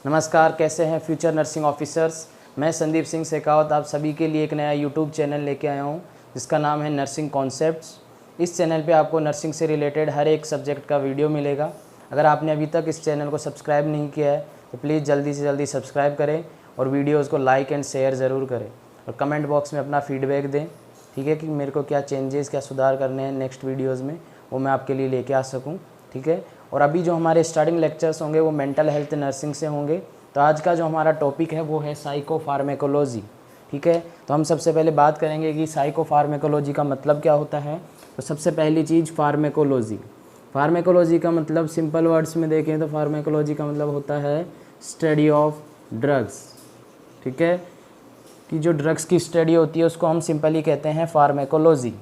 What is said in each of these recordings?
नमस्कार, कैसे हैं फ्यूचर नर्सिंग ऑफिसर्स। मैं संदीप सिंह शेखावत आप सभी के लिए एक नया यूट्यूब चैनल लेके आया हूं जिसका नाम है नर्सिंग कॉन्सेप्ट्स। इस चैनल पे आपको नर्सिंग से रिलेटेड हर एक सब्जेक्ट का वीडियो मिलेगा। अगर आपने अभी तक इस चैनल को सब्सक्राइब नहीं किया है तो प्लीज़ जल्दी से जल्दी सब्सक्राइब करें और वीडियोज़ को लाइक एंड शेयर ज़रूर करें और कमेंट बॉक्स में अपना फीडबैक दें, ठीक है, कि मेरे को क्या चेंजेस, क्या सुधार करने हैं नेक्स्ट वीडियोज़ में, वो मैं आपके लिए लेके आ सकूँ, ठीक है। और अभी जो हमारे स्टार्टिंग लेक्चर्स होंगे वो मेंटल हेल्थ नर्सिंग से होंगे। तो आज का जो हमारा टॉपिक है वो है साइकोफार्मेकोलॉजी, ठीक है। तो हम सबसे पहले बात करेंगे कि साइकोफार्मेकोलॉजी का मतलब क्या होता है। तो सबसे पहली चीज़ फार्मेकोलॉजी। फार्मेकोलॉजी का मतलब सिंपल वर्ड्स में देखें तो फार्मेकोलॉजी का मतलब होता है स्टडी ऑफ ड्रग्स, ठीक है, कि जो ड्रग्स की स्टडी होती है उसको हम सिंपली कहते हैं फार्मेकोलॉजी।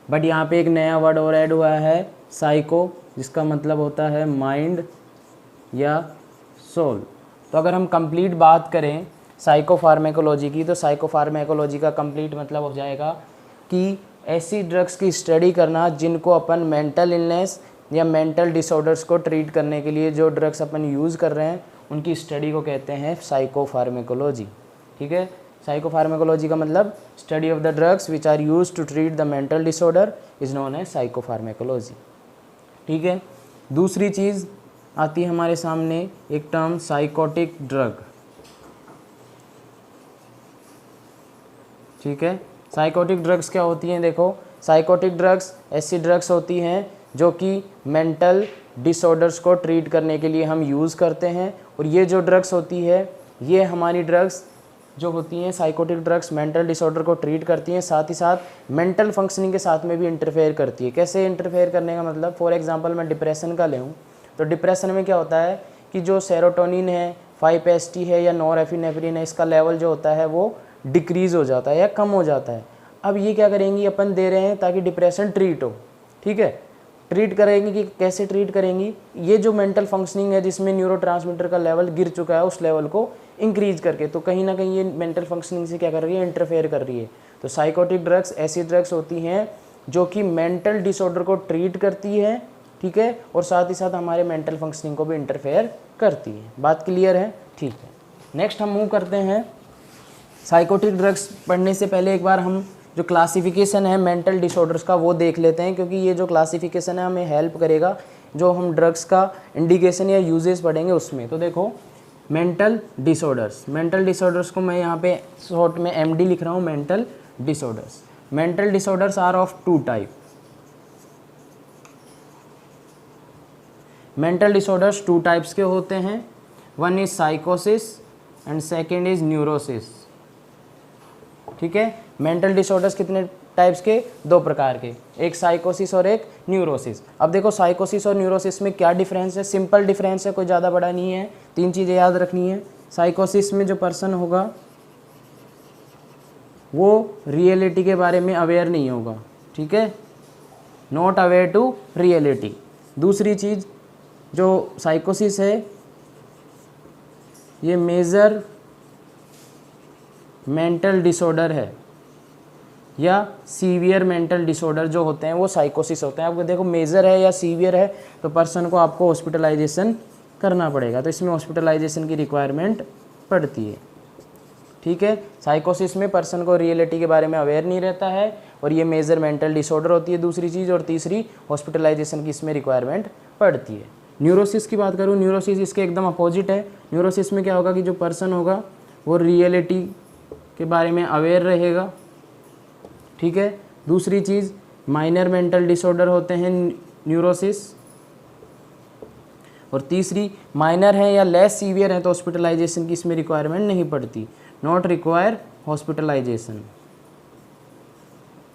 बट यहाँ पे एक नया वर्ड और ऐड हुआ है साइको, जिसका मतलब होता है माइंड या सोल। तो अगर हम कंप्लीट बात करें साइकोफार्मेकोलॉजी की तो साइकोफार्मेकोलॉजी का कंप्लीट मतलब हो जाएगा कि ऐसी ड्रग्स की स्टडी करना जिनको अपन मेंटल इलनेस या मेंटल डिसऑर्डर्स को ट्रीट करने के लिए जो ड्रग्स अपन यूज़ कर रहे हैं उनकी स्टडी को कहते हैं साइकोफार्मेकोलॉजी, ठीक है। साइकोफार्मेकोलॉजी का मतलब study of the drugs which are use to treat the mental disorder is known as psychopharmacology, ठीक है। दूसरी चीज़ आती है हमारे सामने एक टर्म साइकोटिक ड्रग, ठीक है। साइकोटिक ड्रग्स क्या होती हैं? देखो, साइकोटिक ड्रग्स ऐसी ड्रग्स होती हैं जो कि मेंटल डिसऑर्डर्स को ट्रीट करने के लिए हम यूज़ करते हैं। और ये जो ड्रग्स होती है, ये हमारी ड्रग्स जो होती हैं साइकोटिक ड्रग्स मेंटल डिसऑर्डर को ट्रीट करती हैं, साथ ही साथ मेंटल फंक्शनिंग के साथ में भी इंटरफेयर करती है। कैसे इंटरफेयर करने का मतलब, फॉर एग्जांपल मैं डिप्रेशन का लूँ तो डिप्रेशन में क्या होता है कि जो सेरोटोनिन है, 5-HT है या नॉरएपिनेफ्रिन है, इसका लेवल जो होता है वो डिक्रीज़ हो जाता है या कम हो जाता है। अब ये क्या करेंगी, अपन दे रहे हैं ताकि डिप्रेशन ट्रीट हो, ठीक है। ट्रीट करेंगी कि कैसे ट्रीट करेंगी, ये जो मेंटल फंक्शनिंग है जिसमें न्यूरोट्रांसमीटर का लेवल गिर चुका है उस लेवल को इंक्रीज करके, तो कहीं ना कहीं ये मेंटल फंक्शनिंग से क्या कर रही है, इंटरफेयर कर रही है। तो साइकोटिक ड्रग्स ऐसी ड्रग्स होती हैं जो कि मेंटल डिसऑर्डर को ट्रीट करती है, ठीक है, और साथ ही साथ हमारे मेंटल फंक्शनिंग को भी इंटरफेयर करती है। बात क्लियर है? ठीक है। नेक्स्ट हम मूव करते हैं। साइकोटिक ड्रग्स पढ़ने से पहले एक बार हम जो क्लासिफिकेशन है मेंटल डिसऑर्डर्स का वो देख लेते हैं, क्योंकि ये जो क्लासिफिकेशन है हमें हेल्प करेगा जो हम ड्रग्स का इंडिकेशन या यूजेस पढ़ेंगे उसमें। तो देखो, मेंटल डिसऑर्डर्स को मैं यहाँ पे शॉर्ट में MD लिख रहा हूँ, mental disorders. Mental disorders are of 2 type. Mental disorders 2 types के होते हैं। वन इज साइकोसिस एंड सेकेंड इज न्यूरोसिस, ठीक है। मेंटल डिसऑर्डर्स कितने टाइप्स के? 2 प्रकार के, एक साइकोसिस और एक न्यूरोसिस। अब देखो, साइकोसिस और न्यूरोसिस में क्या डिफरेंस है? सिंपल डिफरेंस है, कोई ज़्यादा बड़ा नहीं है। 3 चीज़ें याद रखनी है। साइकोसिस में जो पर्सन होगा वो रियलिटी के बारे में अवेयर नहीं होगा, ठीक है, नॉट अवेयर टू रियलिटी। दूसरी चीज़, जो साइकोसिस है ये मेजर मेंटल डिसऑर्डर है या सीवियर मेंटल डिसऑर्डर जो होते हैं वो साइकोसिस होते हैं। आपको देखो, मेजर है या सीवियर है तो पर्सन को आपको हॉस्पिटलाइजेशन करना पड़ेगा, तो इसमें हॉस्पिटलाइजेशन की रिक्वायरमेंट पड़ती है, ठीक है। साइकोसिस में पर्सन को रियलिटी के बारे में अवेयर नहीं रहता है और ये मेजर मेंटल डिसऑर्डर होती है दूसरी चीज़, और तीसरी हॉस्पिटलाइजेशन की इसमें रिक्वायरमेंट पड़ती है। न्यूरोसिस की बात करूँ, न्यूरोसिस इसके एकदम अपोजिट है। न्यूरोसिस में क्या होगा कि जो पर्सन होगा वो रियलिटी के बारे में अवेयर रहेगा, ठीक है। दूसरी चीज़, माइनर मेंटल डिसऑर्डर होते हैं न्यूरोसिस, और तीसरी माइनर है या लेस सीवियर है तो हॉस्पिटलाइजेशन की इसमें रिक्वायरमेंट नहीं पड़ती, नॉट रिक्वायर हॉस्पिटलाइजेशन,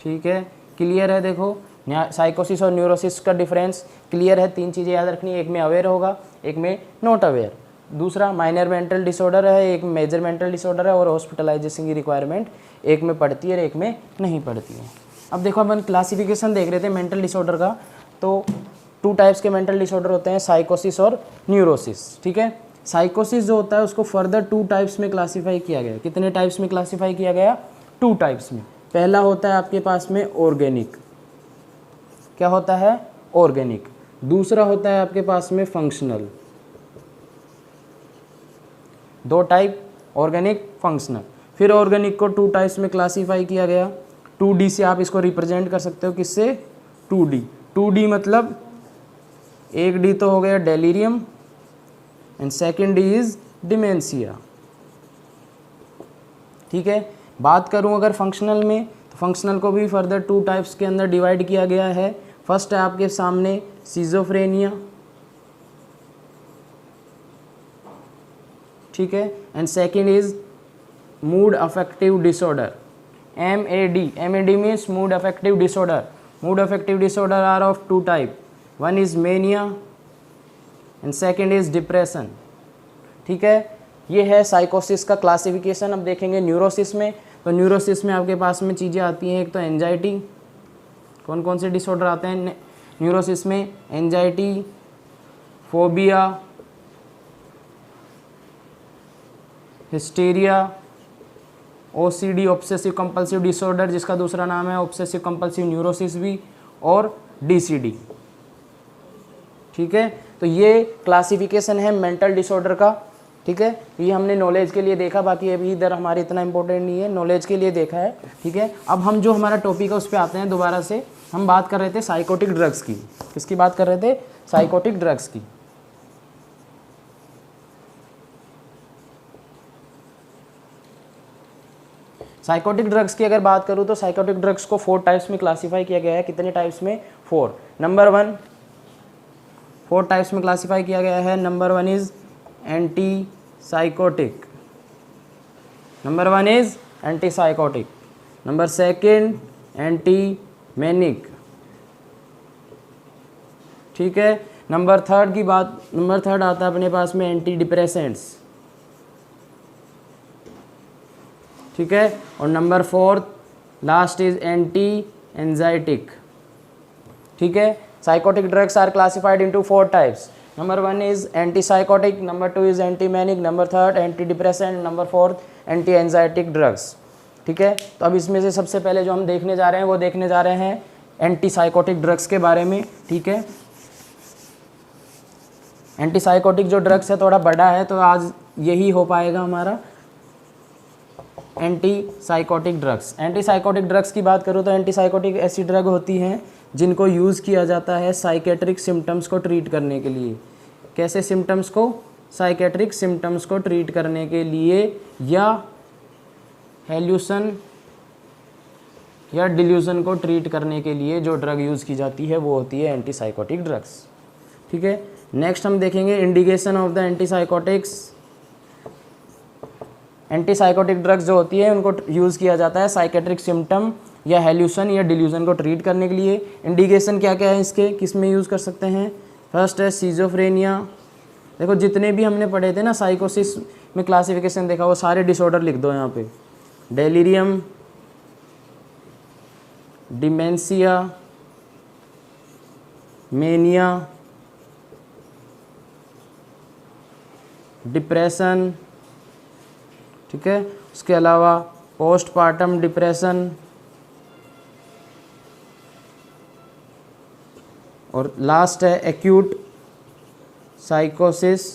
ठीक है। क्लियर है? देखो, साइकोसिस और न्यूरोसिस का डिफरेंस क्लियर है। 3 चीज़ें याद रखनी है, एक में अवेयर होगा, एक में नॉट अवेयर, दूसरा माइनर मेंटल डिसऑर्डर है, एक मेजर मेंटल डिसऑर्डर है, और हॉस्पिटलाइजेशन की रिक्वायरमेंट एक में पड़ती है और एक में नहीं पड़ती है। अब देखो, अपन क्लासिफिकेशन देख रहे थे मेंटल डिसऑर्डर का, तो 2 टाइप्स के मेंटल डिसऑर्डर होते हैं, साइकोसिस और न्यूरोसिस, ठीक है। साइकोसिस जो होता है उसको फर्दर 2 टाइप्स में क्लासीफाई किया गया। कितने टाइप्स में क्लासीफाई किया गया? 2 टाइप्स में। पहला होता है आपके पास में ऑर्गेनिक, क्या होता है? ऑर्गेनिक। दूसरा होता है आपके पास में फंक्शनल, दो टाइप, ऑर्गेनिक, फंक्शनल। फिर ऑर्गेनिक को 2 टाइप्स में क्लासीफाई किया गया। 2D से आप इसको रिप्रेजेंट कर सकते हो, किससे? 2D। 2D मतलब एक डी तो हो गया delirium and second D is dementia. ठीक है, बात करूं अगर फंक्शनल में, तो फंक्शनल को भी फर्दर 2 टाइप्स के अंदर डिवाइड किया गया है। फर्स्ट है आपके सामने सिजोफ्रेनिया, ठीक है, and second is mood affective disorder, MAD means mood affective disorder. Mood affective disorder are of 2 type, one is mania and second is depression. ठीक है, ये है साइकोसिस का क्लासिफिकेशन। अब देखेंगे न्यूरोसिस में, तो न्यूरोसिस में आपके पास में चीज़ें आती हैं। एक तो एंजाइटी, कौन कौन से डिसऑर्डर आते हैं न्यूरोसिस में? Anxiety, phobia, hysteria, OCD obsessive compulsive disorder, जिसका दूसरा नाम है ऑब्सेसिव कंपल्सिव न्यूरोसिस भी, और DCD। ठीक है, तो ये क्लासिफिकेशन है मेंटल डिसऑर्डर का। ठीक है, ये हमने नॉलेज के लिए देखा, बाकी अभी इधर हमारे इतना इंपॉर्टेंट नहीं है, नॉलेज के लिए देखा है। ठीक है, अब हम जो हमारा टॉपिक है उस पर आते हैं दोबारा से। हम बात कर रहे थे साइकोटिक ड्रग्स की। किसकी बात कर रहे थे? साइकोटिक ड्रग्स की। साइकोटिक ड्रग्स की अगर बात करूँ तो साइकोटिक ड्रग्स को 4 टाइप्स में क्लासीफाई किया गया है। कितने टाइप्स में? 4। नंबर 1, 4 टाइप्स में क्लासीफाई किया गया है। Number 1 is anti psychotic, number 1 is anti psychotic. Number 2 anti manic. ठीक है, नंबर 3 की बात, नंबर 3 आता है अपने पास में एंटी डिप्रेसेंट्स। ठीक है, और number 4 last is anti anxiolytic. ठीक है, psychotic drugs are classified into 4 types. Number 1 is anti psychotic, number 2 is anti manic, number 3 anti depressant, number 4 anti anxiolytic drugs. ठीक है, तो अब इसमें से सबसे पहले जो हम देखने जा रहे हैं वो देखने जा रहे हैं एंटी साइकोटिक ड्रग्स के बारे में। ठीक है, एंटी साइकोटिक जो ड्रग्स है थोड़ा बड़ा है, तो आज यही हो पाएगा हमारा anti psychotic drugs. Anti psychotic drugs की बात करूँ तो एंटी साइकोटिक ऐसी ड्रग होती हैं जिनको यूज़ किया जाता है साइकेट्रिक सिम्टम्स को ट्रीट करने के लिए। कैसे सिम्टम्स को? साइकेट्रिक सिम्टम्स को ट्रीट करने के लिए, या हेल्यूसन या डिल्यूजन को ट्रीट करने के लिए जो ड्रग यूज़ की जाती है वो होती है एंटी साइकोटिक ड्रग्स। ठीक है, नेक्स्ट हम देखेंगे indication of the anti psychotics. Anti psychotic drugs जो होती है उनको यूज़ किया जाता है साइकेट्रिक सिम्टम या हेल्यूसन या डिल्यूजन को ट्रीट करने के लिए। इंडिकेशन क्या क्या है इसके, किस में यूज़ कर सकते हैं? फर्स्ट है सीजोफ्रेनिया। देखो जितने भी हमने पढ़े थे ना साइकोसिस में क्लासिफिकेशन देखा, वो सारे डिसऑर्डर लिख दो यहाँ पे। Delirium, dementia, mania, depression. ठीक है, उसके अलावा पोस्टपार्टम डिप्रेशन, और लास्ट है एक्यूट साइकोसिस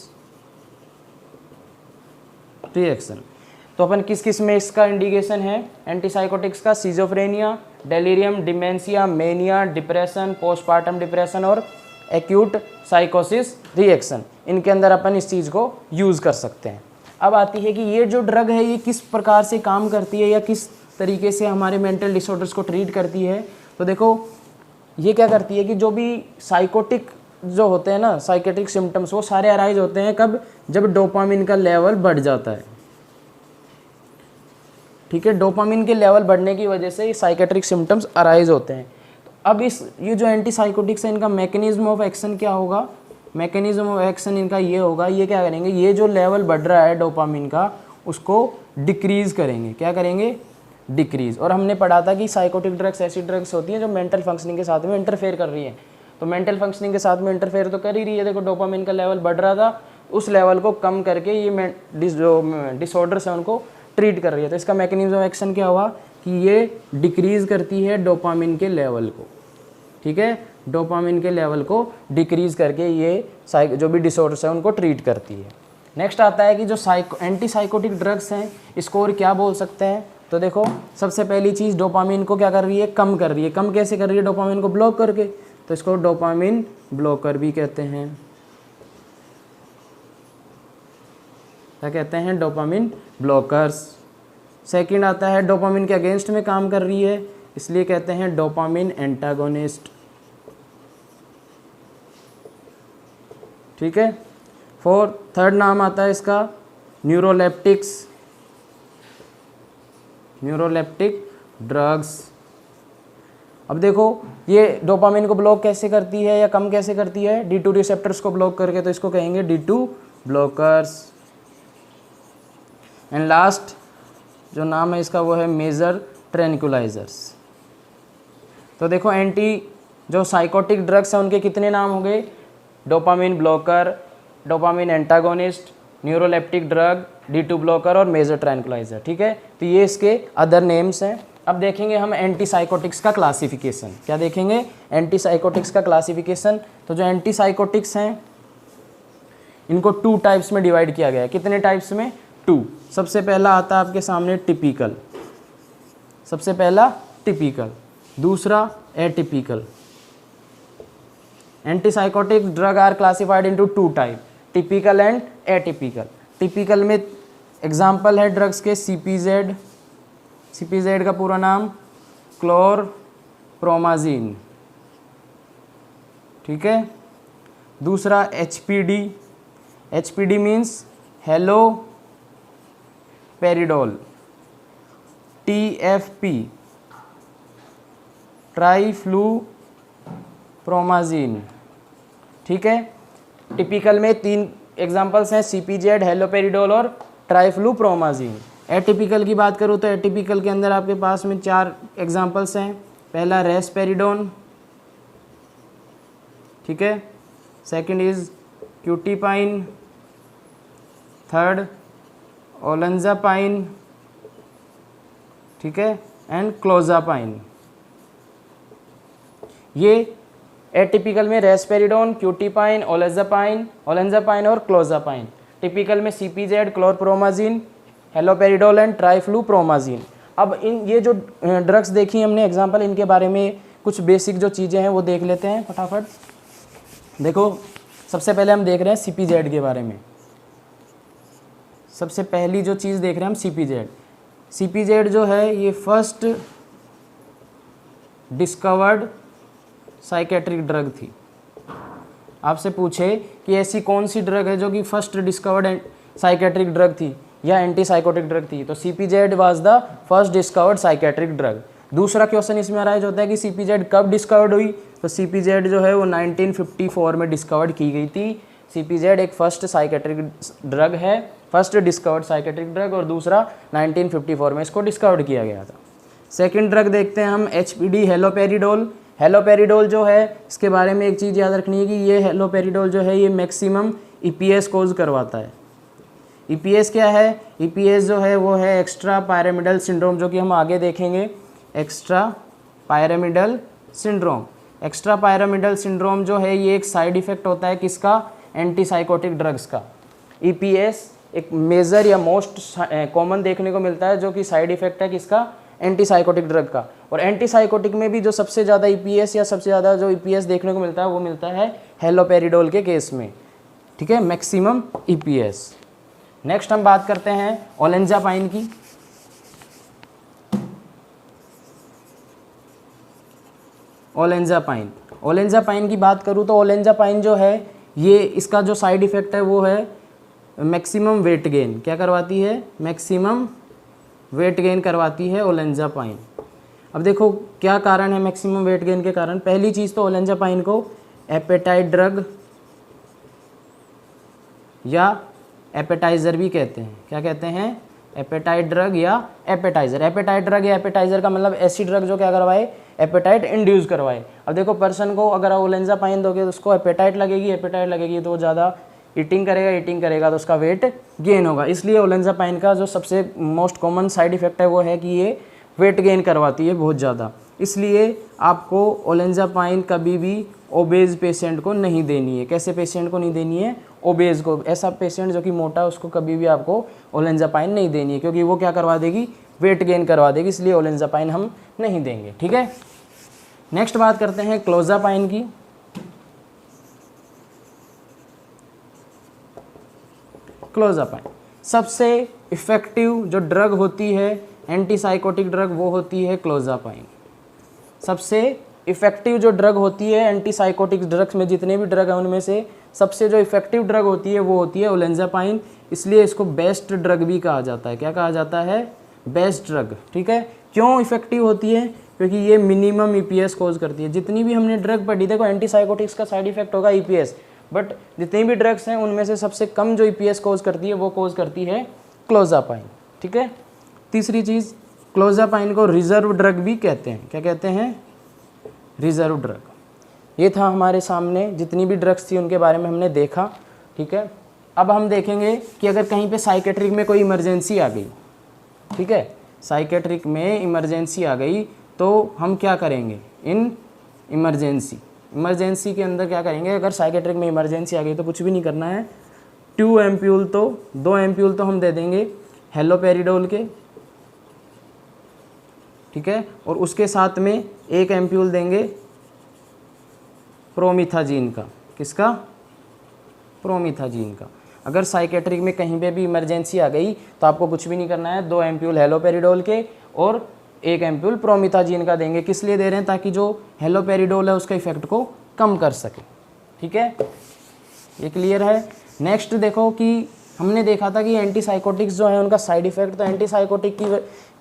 रिएक्शन। तो अपन किस किस में इसका इंडिकेशन है एंटीसाइकोटिक्स का? Schizophrenia, delirium, dementia, mania, depression, postpartum depression और एक्यूट साइकोसिस रिएक्शन। इनके अंदर अपन इस चीज़ को यूज़ कर सकते हैं। अब आती है कि ये जो ड्रग है ये किस प्रकार से काम करती है या किस तरीके से हमारे मेंटल डिसऑर्डर्स को ट्रीट करती है। तो देखो ये क्या करती है कि जो भी साइकोटिक जो होते हैं ना, साइकेट्रिक सिम्टम्स, वो सारे अराइज होते हैं कब? जब डोपामिन का लेवल बढ़ जाता है। ठीक है, डोपामिन के लेवल बढ़ने की वजह से ये साइकेट्रिक सिम्टम्स अराइज होते हैं। तो अब ये जो एंटीसाइकोटिक्स है इनका मैकेनिज्म ऑफ एक्शन क्या होगा? मैकेनिज्म ऑफ एक्शन इनका ये होगा, ये क्या करेंगे, ये जो लेवल बढ़ रहा है डोपामिन का उसको डिक्रीज करेंगे। क्या करेंगे? डिक्रीज। और हमने पढ़ा था कि साइकोटिक ड्रग्स ऐसी ड्रग्स होती हैं जो मेंटल फंक्शनिंग के साथ में इंटरफेयर कर रही है। तो मेंटल फंक्शनिंग के साथ में इंटरफेयर तो कर ही रही है। देखो डोपामिन का लेवल बढ़ रहा था, उस लेवल को कम करके ये जो डिसऑर्डर्स हैं उनको ट्रीट कर रही है। तो इसका मैकेनिज्म ऑफ एक्शन क्या हुआ कि ये डिक्रीज करती है डोपामिन के लेवल को। ठीक है, डोपामिन के लेवल को डिक्रीज करके ये जो भी डिसऑर्डर्स है उनको ट्रीट करती है। नेक्स्ट आता है कि जो एंटी साइकोटिक ड्रग्स हैं इसको और क्या बोल सकते हैं। तो देखो सबसे पहली चीज़ डोपामिन को क्या कर रही है, कम कर रही है। कम कैसे कर रही है, डोपामिन को ब्लॉक करके, तो इसको डोपामिन ब्लॉकर भी कहते हैं। क्या कहते हैं, डोपामिन ब्लॉकर्स। सेकंड आता है डोपामिन के अगेंस्ट में काम कर रही है, इसलिए कहते हैं डोपामिन एंटागोनिस्ट। ठीक है। थर्ड नाम आता है इसका न्यूरोलेप्टिक्स, न्यूरोलेप्टिक ड्रग्स। अब देखो ये डोपामिन को ब्लॉक कैसे करती है या कम कैसे करती है, D2 रिसेप्टर्स को ब्लॉक करके, तो इसको कहेंगे D2 ब्लॉकर्स। एंड लास्ट जो नाम है इसका वो है मेजर ट्रैंक्विलाइजर्स। तो देखो जो साइकोटिक ड्रग्स हैं उनके कितने नाम हो गए, dopamine blocker, dopamine antagonist, neuroleptic drug, D2 blocker और मेजर ट्रैंक्विलाइजर। ठीक है, तो ये इसके अदर नेम्स हैं। अब देखेंगे हम एंटीसाइकोटिक्स का क्लासिफिकेशन। क्या देखेंगे, एंटीसाइकोटिक्स का क्लासिफिकेशन। तो जो एंटीसाइकोटिक्स हैं इनको 2 टाइप्स में डिवाइड किया गया है। कितने टाइप्स में, 2। सबसे पहला आता है आपके सामने टिपिकल, सबसे पहला टिपिकल, दूसरा atypical. Antipsychotic drug are classified into 2 type, typical and atypical. Typical में एग्जाम्पल है ड्रग्स के CPZ, CPZ का पूरा नाम क्लोरप्रोमाजीन। ठीक है। दूसरा HPD, HPD means haloperidol. TFP ट्राइफ्लूप्रोमाजीन। ठीक है। टिपिकल में 3 एग्जाम्पल्स हैं, CPZ, हेलोपेरिडोल और ट्राइफ्लूप्रोमाजीन। एटिपिकल की बात करूँ तो एटिपिकल के अंदर आपके पास में 4 एग्जाम्पल्स हैं। पहला रेस्पेरिडोन, ठीक है, सेकंड इज क्यूटीपाइन, थर्ड ओलेंजापाइन, ठीक है, एंड क्लोजापाइन। ये एटिपिकल में रेस्पेरिडोन, क्यूटीपाइन, ओलेंजापाइन और क्लोजापाइन। टिपिकल में CPZ, क्लोरप्रोमाजीन, हेलोपेरिडोल एंड ट्राइफ्लूप्रोमाजीन। अब ये जो ड्रग्स देखी हमने एग्जांपल, इनके बारे में कुछ बेसिक जो चीज़ें हैं वो देख लेते हैं फटाफट। देखो सबसे पहले हम देख रहे हैं CPZ के बारे में। सबसे पहली जो चीज़ देख रहे हैं हम CPZ। CPZ जो है ये फर्स्ट डिस्कवर्ड साइकेट्रिक ड्रग थी। आपसे पूछे कि ऐसी कौन सी ड्रग है जो कि फर्स्ट डिस्कवर्ड साइकेट्रिक ड्रग थी या एंटी साइकोटिक ड्रग थी, तो CPZ was the first discovered psychiatric drug. दूसरा क्वेश्चन इसमें अराइज होता है कि CPZ कब डिस्कवर्ड हुई, तो CPZ जो है वो 1954 में डिस्कवर्ड की गई थी। CPZ एक फर्स्ट साइकेट्रिक ड्रग है, फर्स्ट डिस्कवर्ड साइकेट्रिक ड्रग, और दूसरा 1954 में इसको डिस्कवर्ड किया गया था। सेकेंड ड्रग देखते हैं हम HPD, हेलोपेरिडोल। हेलोपेरिडोल जो है इसके बारे में एक चीज़ याद रखनी है कि ये हेलोपेरिडोल जो है ये मैक्सिमम EPS कोज करवाता है। EPS क्या है, EPS जो है वो है एक्स्ट्रा पायरामिडल सिंड्रोम, जो कि हम आगे देखेंगे। Extra pyramidal syndrome, extra pyramidal syndrome जो है ये एक साइड इफेक्ट होता है किसका, एंटीसाइकोटिक ड्रग्स का। EPS एक मेजर या मोस्ट कॉमन देखने को मिलता है जो कि साइड इफेक्ट है किसका, एंटीसाइकोटिक ड्रग का। और एंटीसाइकोटिक में भी जो सबसे ज़्यादा EPS या सबसे ज़्यादा जो EPS देखने को मिलता है वो मिलता है हेलोपेरिडोल के केस में। ठीक है, मैक्सिमम EPS। नेक्स्ट हम बात करते हैं ओलेंजापाइन की। ओलेंजापाइन की बात करूँ तो ओलेंजापाइन जो है ये इसका जो साइड इफ़ेक्ट है वो है मैक्सिमम वेट गेन। क्या करवाती है, मैक्सिमम वेट गेन करवाती है ओलेंजापाइन। अब देखो क्या कारण है मैक्सिमम वेट गेन के कारण। पहली चीज़ तो ओलेंजापाइन को एपेटाइट ड्रग या एपेटाइज़र भी कहते हैं। क्या कहते हैं, एपेटाइट ड्रग या एपेटाइज़र। एपेटाइट ड्रग या एपेटाइज़र का मतलब ऐसी ड्रग जो क्या करवाए, एपेटाइट इंड्यूस करवाए। अब देखो पर्सन को अगर ओलेंजापाइन दोगे तो उसको एपेटाइट लगेगी तो ज़्यादा ईटिंग करेगा तो उसका वेट गेन होगा। इसलिए ओलेंजापाइन का जो सबसे मोस्ट कॉमन साइड इफ़ेक्ट है वो है कि ये वेट गेन करवाती है बहुत ज़्यादा। इसलिए आपको ओलेंजापाइन कभी भी ओबेज पेशेंट को नहीं देनी है। कैसे पेशेंट को नहीं देनी है? ओबेज को। ऐसा पेशेंट जो कि मोटा है उसको कभी भी आपको ओलेंजापाइन नहीं देनी है, क्योंकि वो क्या करवा देगी? वेट गेन करवा देगी, इसलिए ओलेंजापाइन हम नहीं देंगे। ठीक है, नेक्स्ट बात करते हैं क्लोजापाइन की। क्लोजापाइन सबसे इफ़ेक्टिव जो ड्रग होती है, एंटीसाइकोटिक ड्रग, वो होती है क्लोजापाइन। सबसे इफ़ेक्टिव जो ड्रग होती है एंटीसाइकोटिक ड्रग्स में, जितने भी ड्रग हैं उनमें से सबसे जो इफ़ेक्टिव ड्रग होती है वो होती है ओलेंजापाइन। इसलिए इसको बेस्ट ड्रग भी कहा जाता है। क्या कहा जाता है? Best drug. ठीक है, क्यों इफ़ेक्टिव होती है? क्योंकि ये मिनिमम ईपीएस कोज करती है। जितनी भी हमने ड्रग पढ़ी, देखो एंटीसाइकोटिक्स का साइड इफेक्ट होगा ईपीएस, बट जितनी भी ड्रग्स हैं उनमें से सबसे कम जो ईपीएस कोज करती है वो कोज करती है क्लोजापाइन। ठीक है, तीसरी चीज़, क्लोजापाइन को रिजर्व ड्रग भी कहते हैं। क्या कहते हैं? Reserve drug. ये था हमारे सामने, जितनी भी ड्रग्स थी उनके बारे में हमने देखा। ठीक है, अब हम देखेंगे कि अगर कहीं पे साइकेट्रिक में कोई इमरजेंसी आ गई, ठीक है, साइकेट्रिक में इमरजेंसी आ गई तो हम क्या करेंगे? इन इमरजेंसी के अंदर क्या करेंगे? अगर साइकेट्रिक में इमरजेंसी आ गई तो कुछ भी नहीं करना है, 2 एम्प्यूल तो हम दे देंगे हेलोपेरिडोल के। ठीक है, और उसके साथ में 1 एम्प्यूल देंगे प्रोमिथाजीन का। किसका? प्रोमिथाजीन का। अगर साइकेट्रिक में कहीं पे भी इमरजेंसी आ गई तो आपको कुछ भी नहीं करना है, 2 एम्प्यूल हेलोपेरिडोल के और 1 एम्प्यूल प्रोमिथाजीन का देंगे। किस लिए दे रहे हैं? ताकि जो हेलोपेरिडोल है उसका इफेक्ट को कम कर सके। ठीक है, ये क्लियर है। नेक्स्ट देखो कि हमने देखा था कि एंटीसाइकोटिक्स जो है उनका साइड इफेक्ट, तो एंटीसाइकोटिक की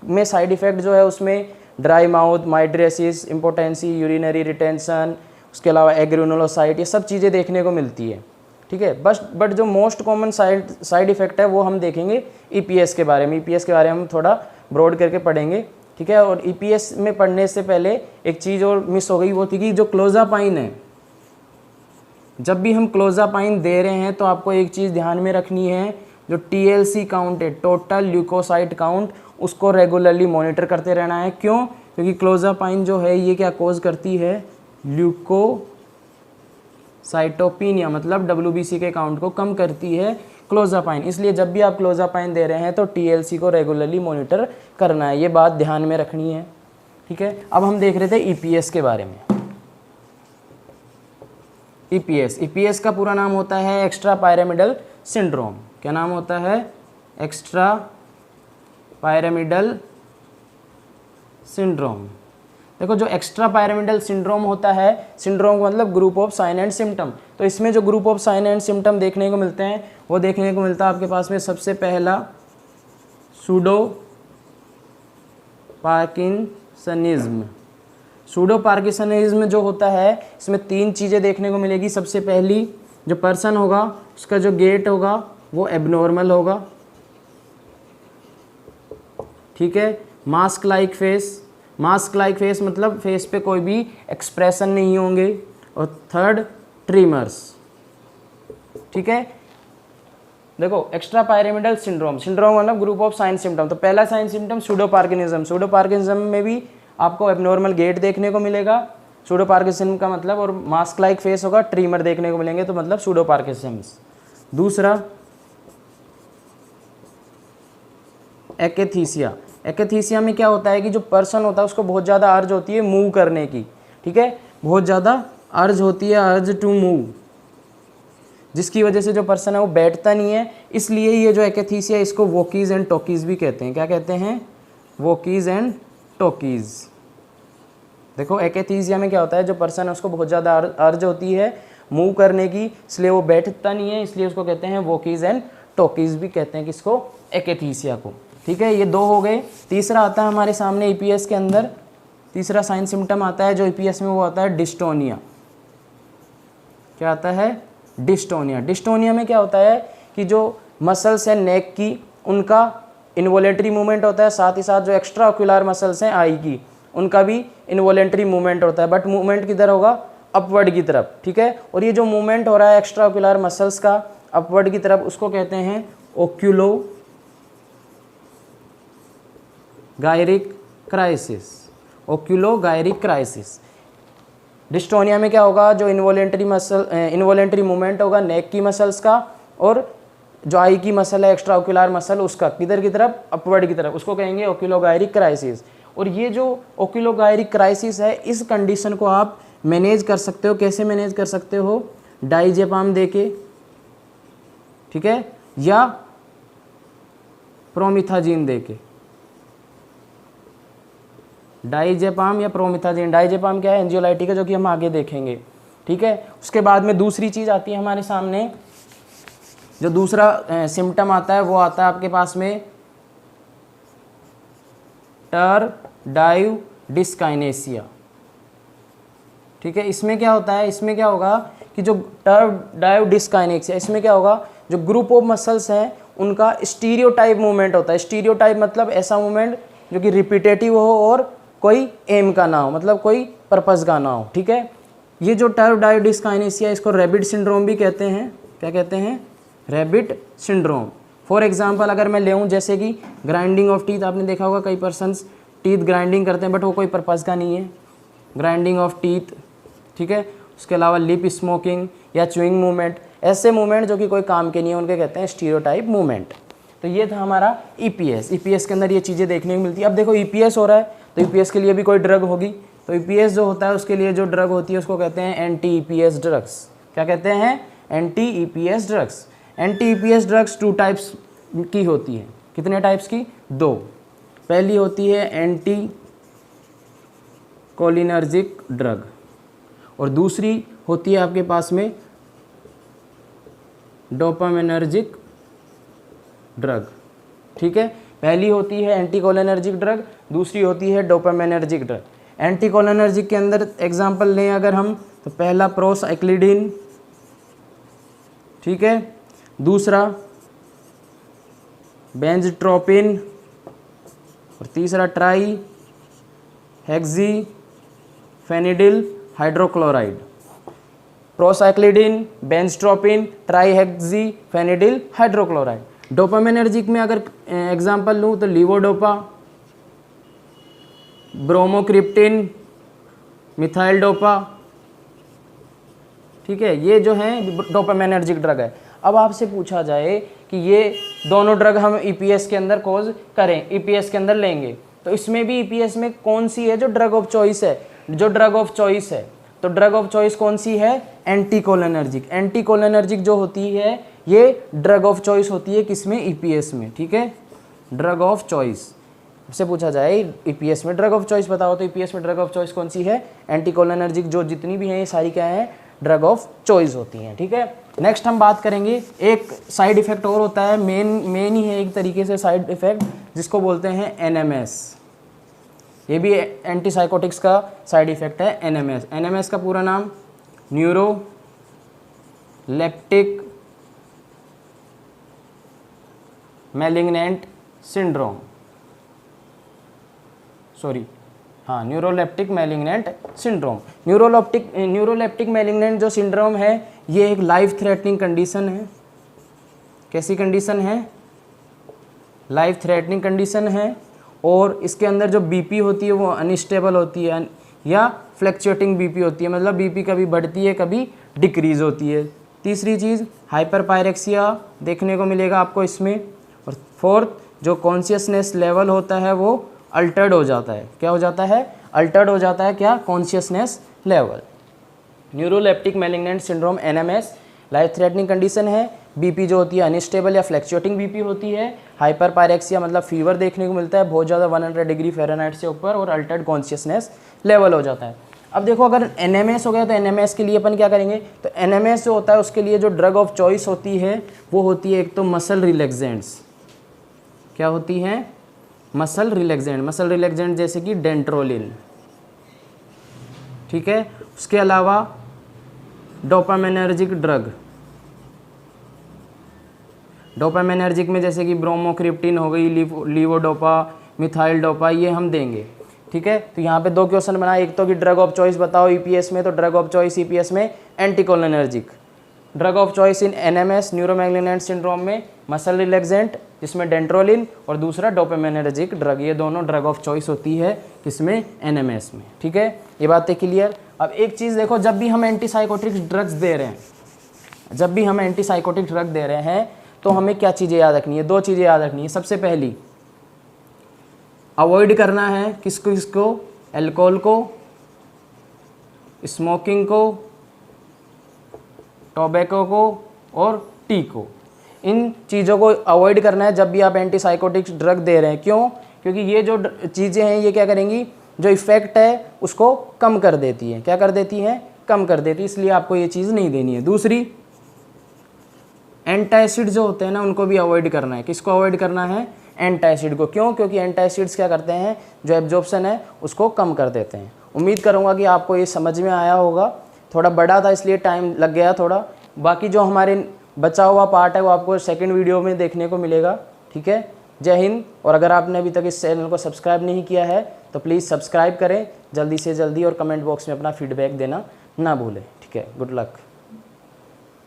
में साइड इफेक्ट जो है उसमें dry mouth, mydriasis, impotency, urinary retention, उसके अलावा एग्रेनुलोसाइट, ये सब चीज़ें देखने को मिलती है। ठीक है, बट जो मोस्ट कॉमन साइड इफेक्ट है वो हम देखेंगे ईपीएस के बारे में। ईपीएस के बारे में हम थोड़ा ब्रॉड करके पढ़ेंगे। ठीक है, और ईपीएस में पढ़ने से पहले एक चीज़ और मिस हो गई, वो थी कि जो क्लोजापाइन है, जब भी हम क्लोजापाइन दे रहे हैं तो आपको एक चीज़ ध्यान में रखनी है, जो टीएलसी काउंट है, टोटल ल्यूकोसाइट काउंट, उसको रेगुलरली मॉनिटर करते रहना है। क्यों? क्योंकि क्लोजापाइन जो है ये क्या कोज करती है? ल्यूकोसाइटोपिनिया, मतलब डब्ल्यूबीसी के काउंट को कम करती है क्लोजापाइन। इसलिए जब भी आप क्लोजापाइन दे रहे हैं तो टीएलसी को रेगुलरली मॉनिटर करना है, ये बात ध्यान में रखनी है। ठीक है, अब हम देख रहे थे ईपीएस के बारे में। ईपीएस का पूरा नाम होता है एक्स्ट्रा पायरामिडल सिंड्रोम। क्या नाम होता है? Extra pyramidal syndrome. देखो, जो एक्स्ट्रा पायरामिडल सिंड्रोम होता है, सिंड्रोम का मतलब group of sine and symptom, तो इसमें जो group of sine and symptom देखने को मिलते हैं वो देखने को मिलता है आपके पास में सबसे पहला सूडो पार्किंसनिज्म। सूडो पार्किंसनिज्म जो होता है इसमें 3 चीज़ें देखने को मिलेगी। सबसे पहली, जो पर्सन होगा उसका जो गेट होगा वो एबनॉर्मल होगा। ठीक है, मास्क लाइक फेस मतलब फेस पे कोई भी एक्सप्रेशन नहीं होंगे। और थर्ड, ट्रीमर्स। ठीक है, देखो एक्स्ट्रा पायरामिडल सिंड्रोम मतलब ग्रुप ऑफ साइन सिम्टम। तो पहला साइन सिम्टम सूडो पार्किंसनिज्म में भी आपको एबनॉर्मल गेट देखने को मिलेगा, सूडो पार्किंसनिज्म का मतलब, और मास्क लाइक फेस होगा, ट्रीमर देखने को मिलेंगे, तो मतलब सूडो पार्किंसनिज्म। दूसरा, एक्स्थीसिया में क्या होता है कि जो पर्सन होता है उसको बहुत ज़्यादा अर्ज होती है मूव करने की। ठीक है, बहुत ज़्यादा अर्ज होती है, अर्ज टू मूव, जिसकी वजह से जो पर्सन है वो बैठता नहीं है। इसलिए ये जो एक्स्थीसिया, इसको वोकीज एंड टोकीज भी कहते हैं। क्या कहते हैं? वोकीज एंड टोकीज। देखो, एक्स्थीसिया में क्या होता है, जो पर्सन है उसको बहुत ज़्यादा अर्ज होती है मूव करने की, इसलिए वो बैठता नहीं है, इसलिए उसको कहते हैं वोकीज एंड टोकीज भी कहते हैं। किसको? एक्स्थीसिया को। ठीक है, ये 2 हो गए। तीसरा आता है हमारे सामने ईपीएस के अंदर, तीसरा साइन सिम्टम आता है जो ईपीएस में, वो आता है डिस्टोनिया। क्या आता है? डिस्टोनिया में क्या होता है कि जो मसल्स हैं नेक की, उनका इनवॉलेंटरी मूवमेंट होता है, साथ ही साथ जो एक्स्ट्रा ऑक्यूलर मसल्स हैं आई की, उनका भी इनवॉलेंटरी मूवमेंट होता है, बट मूवमेंट किधर होगा? अपवर्ड की तरफ। ठीक है, और ये जो मूवमेंट हो रहा है एक्स्ट्रा ऑक्यूलर मसल्स का अपवर्ड की तरफ, उसको कहते हैं ओक्यूलो गायरिक क्राइसिस। डिस्टोनिया में क्या होगा, जो इन्वॉलेंटरी मूवमेंट होगा नेक की मसल्स का, और जो आई की मसल है एक्स्ट्रा ओक्यूलर मसल उसका किधर की तरफ, अपवर्ड की तरफ, उसको कहेंगे ओक्यूलोगायरिक क्राइसिस। और ये जो ओक्यूलोगायरिक क्राइसिस है, इस कंडीशन को आप मैनेज कर सकते हो। कैसे मैनेज कर सकते हो? डाइजेपाम देके, ठीक है, या प्रोमिथाजीन देके। डाइजेपाम या प्रोमिथाजीन। डाइजेपाम क्या है? एंजियोलाइटिक है, जो कि हम आगे देखेंगे, ठीक है। उसके बाद में दूसरी चीज़ आती है हमारे सामने, जो दूसरा सिम्टम आता है वो आता है आपके पास में टरडाइव डिस्काइनेसिया, ठीक है। इसमें क्या होता है, इसमें क्या होगा कि जो टरडाइव डिस्काइनेसिया, इसमें क्या होगा, जो ग्रुप ऑफ मसल्स हैं उनका स्टीरियोटाइप मूवमेंट होता है। स्टीरियोटाइप मतलब ऐसा मूवमेंट जो कि रिपीटेटिव हो और कोई एम का ना हो, मतलब कोई पर्पस का ना हो, ठीक है। ये जो टरडाइव डिस्काइनेसिया, इसको रैबिट सिंड्रोम भी कहते हैं। क्या कहते हैं? Rabbit syndrome. फॉर एग्जांपल अगर मैं लेऊँ, जैसे कि ग्राइंडिंग ऑफ टीथ, आपने देखा होगा कई पर्सन्स टीथ ग्राइंडिंग करते हैं बट वो कोई पर्पस का नहीं है, ग्राइंडिंग ऑफ टीथ, ठीक है। उसके अलावा लिप स्मोकिंग या च्यूइंग मूवमेंट, ऐसे मूवमेंट जो कि कोई काम के नहीं है, उनके कहते हैं स्टीरियोटाइप मूवमेंट। तो ये था हमारा ईपीएस। ईपीएस के अंदर ये चीज़ें देखने को मिलती है। अब देखो ईपीएस हो रहा है तो ईपीएस के लिए भी कोई ड्रग होगी, तो ईपीएस जो होता है उसके लिए जो ड्रग होती है उसको कहते हैं एंटी ईपीएस ड्रग्स। क्या कहते हैं? Anti EPS drugs. Anti EPS drugs 2 types की होती है। कितने टाइप्स की? 2। पहली होती है एंटी कोलिनर्जिक ड्रग, और दूसरी होती है आपके पास में डोपामिनर्जिक ड्रग, ठीक है। पहली होती है एंटीकोलिनर्जिक ड्रग, दूसरी होती है डोपामिनर्जिक ड्रग। एंटीकोलिनर्जिक के अंदर एग्जांपल लें अगर हम, तो पहला प्रोसाइक्लिडिन, ठीक है, दूसरा बेंजट्रोपिन, और तीसरा ट्राई हेक्सी फेनिडिल हाइड्रोक्लोराइड। प्रोसाइक्लिडिन, बेंजट्रोपिन, ट्राईहेक्सी फेनिडिल हाइड्रोक्लोराइड। डोपामिनर्जिक में अगर एग्जांपल लूँ तो लीवोडोपा, ब्रोमोक्रिप्टिन, मिथाइल डोपा, ठीक है। ये जो है डोपामिनर्जिक ड्रग है। अब आपसे पूछा जाए कि ये दोनों ड्रग हम ईपीएस के अंदर कोज करें, ईपीएस के अंदर लेंगे, तो इसमें भी ईपीएस में कौन सी है जो ड्रग ऑफ चॉइस है? जो ड्रग ऑफ चॉइस है, तो ड्रग ऑफ चॉइस कौन सी है? एंटीकोलिनर्जिक। एंटीकोलिनर्जिक जो होती है ये ड्रग ऑफ चॉइस होती है किसमें? ईपीएस में, ठीक है। ड्रग ऑफ चॉइस से पूछा जाए ईपीएस में ड्रग ऑफ चॉइस बताओ, तो ईपीएस में ड्रग ऑफ चॉइस कौन सी है? एंटीकोलिनर्जिक। जो जितनी भी हैं ये सारी क्या है? ड्रग ऑफ चॉइस होती हैं, ठीक है। नेक्स्ट हम बात करेंगे, एक साइड इफेक्ट और होता है, मेन ही है एक तरीके से साइड इफेक्ट, जिसको बोलते हैं एनएमएस। ये भी एंटीसाइकोटिक्स का साइड इफेक्ट है, एनएमएस। एनएमएस का पूरा नाम neuro leptic malignant syndrome, neuroleptic malignant syndrome. Neuroleptic malignant जो सिंड्रोम है ये एक लाइफ थ्रेटनिंग कंडीशन है। कैसी कंडीशन है? लाइफ थ्रेटनिंग कंडीशन है, और इसके अंदर जो बीपी होती है वो अनस्टेबल होती है या फ्लक्चुएटिंग बीपी होती है, मतलब बीपी कभी बढ़ती है कभी डिक्रीज होती है। तीसरी चीज़ हाइपरपायरेक्सिया देखने को मिलेगा आपको इसमें, और फोर्थ जो कॉन्शियसनेस लेवल होता है वो अल्टर्ड हो जाता है। क्या हो जाता है? अल्टर्ड हो जाता है क्या? Consciousness level. Neuroleptic malignant syndrome NMS life threatening condition है। बीपी जो होती है अनस्टेबल या फ्लक्चुएटिंग बीपी होती है। हाइपरपायरेक्सिया मतलब फीवर देखने को मिलता है बहुत ज़्यादा 100 डिग्री फ़ारेनहाइट से ऊपर, और अल्टर्ड कॉन्शियसनेस लेवल हो जाता है। अब देखो अगर एनएमएस हो गया तो एनएमएस के लिए अपन क्या करेंगे, तो एनएमएस जो होता है उसके लिए जो ड्रग ऑफ चॉइस होती है वो होती है एक तो मसल रिलैक्सेंट्स। क्या होती हैं? Muscle relaxant. मसल रिलैक्सेंट जैसे कि डेंट्रोलिन, ठीक है। उसके अलावा डोपामिनर्जिक ड्रग, डोपामिनर्जिक में जैसे कि ब्रोमोक्रिप्टिन हो गई, लीवोडोपा, मिथाइल डोपा, ये हम देंगे, ठीक है। तो यहाँ पे 2 क्वेश्चन बनाए, एक तो कि ड्रग ऑफ चॉइस बताओ ईपीएस में, तो ड्रग ऑफ चॉइस ईपीएस में anticholinergic. Drug of choice in NMS neuromalignant syndrome में मसल रिलैक्सेंट जिसमें डेंट्रोलिन, और दूसरा डोपामिनर्जिक ड्रग। ये दोनों ड्रग ऑफ चॉइस होती है किसमें? एनएमएस में, ठीक है। ये बातें क्लियर। अब एक चीज़ देखो, जब भी हम एंटीसाइकोटिक ड्रग्स दे रहे हैं, जब भी हम एंटीसाइकोटिक ड्रग दे रहे हैं तो हमें क्या चीज़ें याद रखनी है, 2 चीज़ें याद रखनी है। सबसे पहली, अवॉइड करना है किसको किसको, अल्कोहल को, स्मोकिंग को, टोबैको को और टी को। इन चीज़ों को अवॉइड करना है जब भी आप एंटीसाइकोटिक ड्रग दे रहे हैं। क्यों? क्योंकि ये जो चीज़ें हैं ये क्या करेंगी, जो इफ़ेक्ट है उसको कम कर देती है। क्या कर देती है? कम कर देती है। इसलिए आपको ये चीज़ नहीं देनी है। दूसरी, एंटासिड जो होते हैं ना उनको भी अवॉइड करना है। किसको अवॉइड करना है? एंटासिड को। क्यों? क्योंकि एंटासिड्स क्या करते हैं, जो एब्जॉर्प्शन है उसको कम कर देते हैं। उम्मीद करूँगा कि आपको ये समझ में आया होगा। थोड़ा बड़ा था इसलिए टाइम लग गया थोड़ा। बाकी जो हमारे बचा हुआ पार्ट है वो आपको सेकंड वीडियो में देखने को मिलेगा। ठीक है, जय हिंद। और अगर आपने अभी तक इस चैनल को सब्सक्राइब नहीं किया है तो प्लीज़ सब्सक्राइब करें जल्दी से जल्दी, और कमेंट बॉक्स में अपना फीडबैक देना ना भूलें। ठीक है, गुड लक।